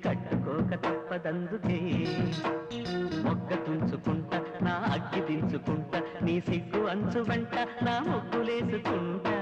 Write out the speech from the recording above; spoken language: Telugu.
కట్టుకోక తప్పదందుకే మొగ్గ తుంచుకుంటా నా అగ్గి దించుకుంటా నీ సిగ్గు అంచు వెంట నా ముగ్గులేసుకుంటా